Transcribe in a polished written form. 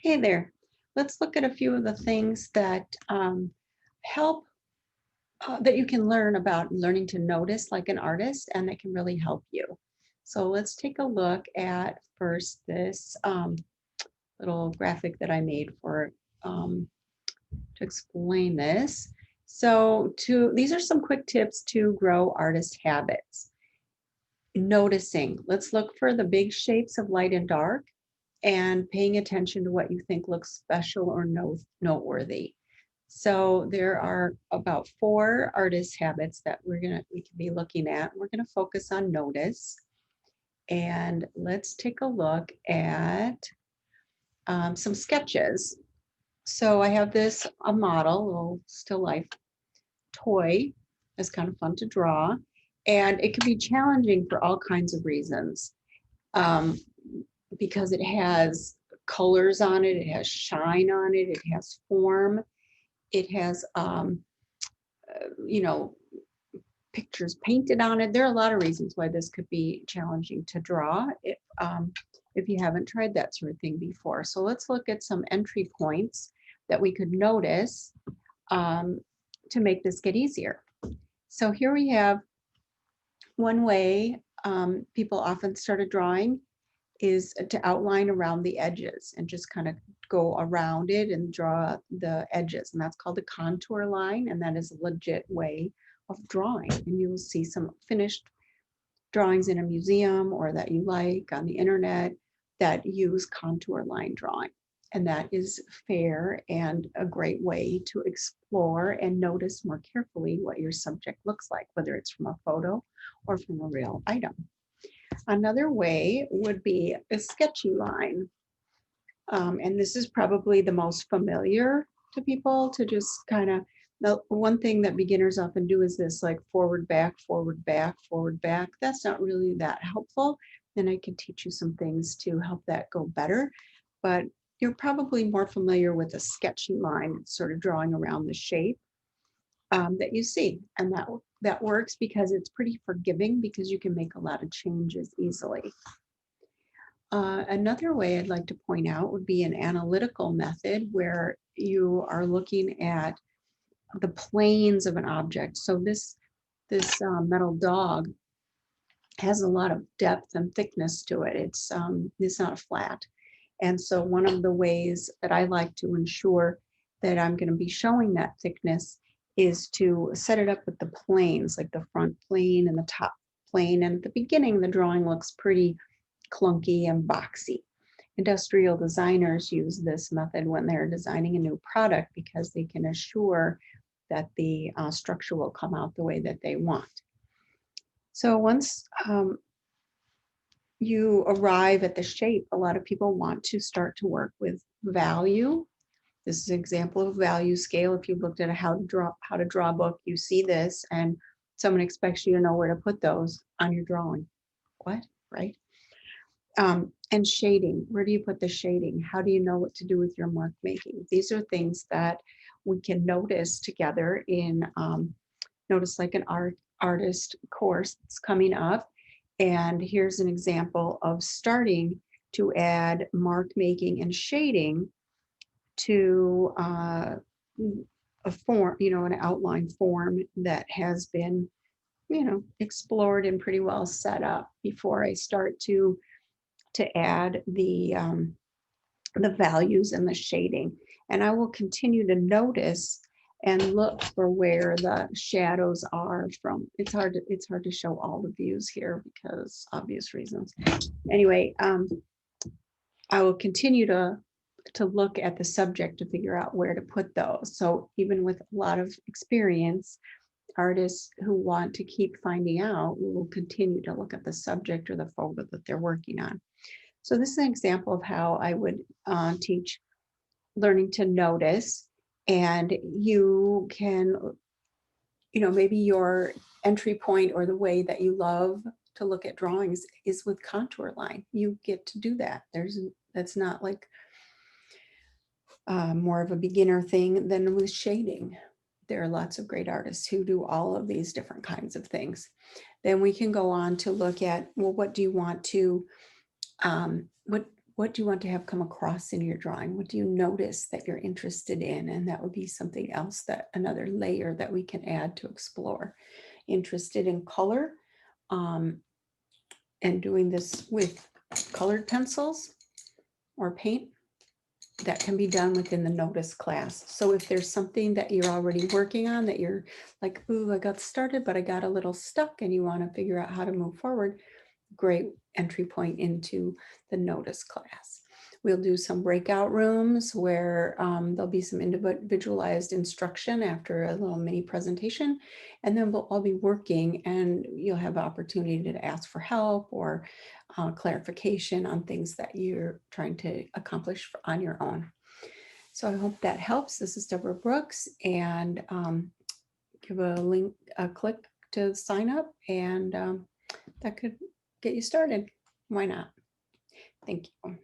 Hey there. Let's look at a few of the things that help that you can learn about learning to notice like an artist and that can really help you. So let's take a look at first this little graphic that I made for to explain this. So these are some quick tips to grow artist habits. Noticing. Let's look for the big shapes of light and dark and paying attention to what you think looks special or noteworthy. So there are about 4 artist habits that we can be looking at. We're gonna focus on notice. And let's take a look at some sketches. So I have this, a model, a little still life toy. It's kind of fun to draw. And it can be challenging for all kinds of reasons. Um, because it has colors on it, it has shine on it, it has form, it has, you know, pictures painted on it. There are a lot of reasons why this could be challenging to draw if you haven't tried that sort of thing before. So let's look at some entry points that we could notice to make this get easier. So here we have one way people often start a drawing is to outline around the edges and just kind of go around it and draw the edges. And that's called the contour line. And that is a legit way of drawing. And you will see some finished drawings in a museum or that you like on the internet that use contour line drawing. And that is fair and a great way to explore and notice more carefully what your subject looks like, whether it's from a photo or from a real item. Another way would be a sketchy line. And this is probably the most familiar to people, to just kind of, the one thing that beginners often do is this, like forward, back, forward, back, forward, back. That's not really that helpful. And I can teach you some things to help that go better. But you're probably more familiar with a sketchy line, sort of drawing around the shape that you see. And that works because it's pretty forgiving because you can make a lot of changes easily. Another way I'd like to point out would be an analytical method where you are looking at the planes of an object. So this metal dog has a lot of depth and thickness to it. It's not flat. And so one of the ways that I like to ensure that I'm going to be showing that thickness is to set it up with the planes, like the front plane and the top plane. And at the beginning, the drawing looks pretty clunky and boxy. Industrial designers use this method when they're designing a new product because they can assure that the structure will come out the way that they want. So once you arrive at the shape, a lot of people want to start to work with value. This is an example of value scale. If you've looked at a how to draw book, you see this, and someone expects you to know where to put those on your drawing. What, right? And shading, where do you put the shading? How do you know what to do with your mark making? These are things that we can notice together in Notice Like an Artist course that's coming up. And here's an example of starting to add mark making and shading to a form, an outline form that has been, explored and pretty well set up before I start to add the values and the shading. And I will continue to notice and look for where the shadows are from. It's hard to show all the views here because obvious reasons. Anyway, I will continue to look at the subject to figure out where to put those. So even with a lot of experience, artists who want to keep finding out will continue to look at the subject or the photo that they're working on. So this is an example of how I would teach learning to notice. And you can, maybe your entry point or the way that you love to look at drawings is with contour line. You get to do that. That's not like more of a beginner thing than with shading. There are lots of great artists who do all of these different kinds of things. Then we can go on to look at, well, what do you want to, what do you want to have come across in your drawing? What do you notice that you're interested in? And that would be something else, that another layer that we can add to explore. Interested in color, and doing this with colored pencils or paint, that can be done within the notice class. So if there's something that you're already working on that you're like, ooh, I got started, but I got a little stuck, and you want to figure out how to move forward, great entry point into the notice class. We'll do some breakout rooms where there'll be some individualized instruction after a little mini presentation, and then we'll all be working, and you'll have opportunity to ask for help or clarification on things that you're trying to accomplish on your own. So I hope that helps. This is Deborah Brooks, and give a link, a click to sign up, and that could get you started. Why not? Thank you.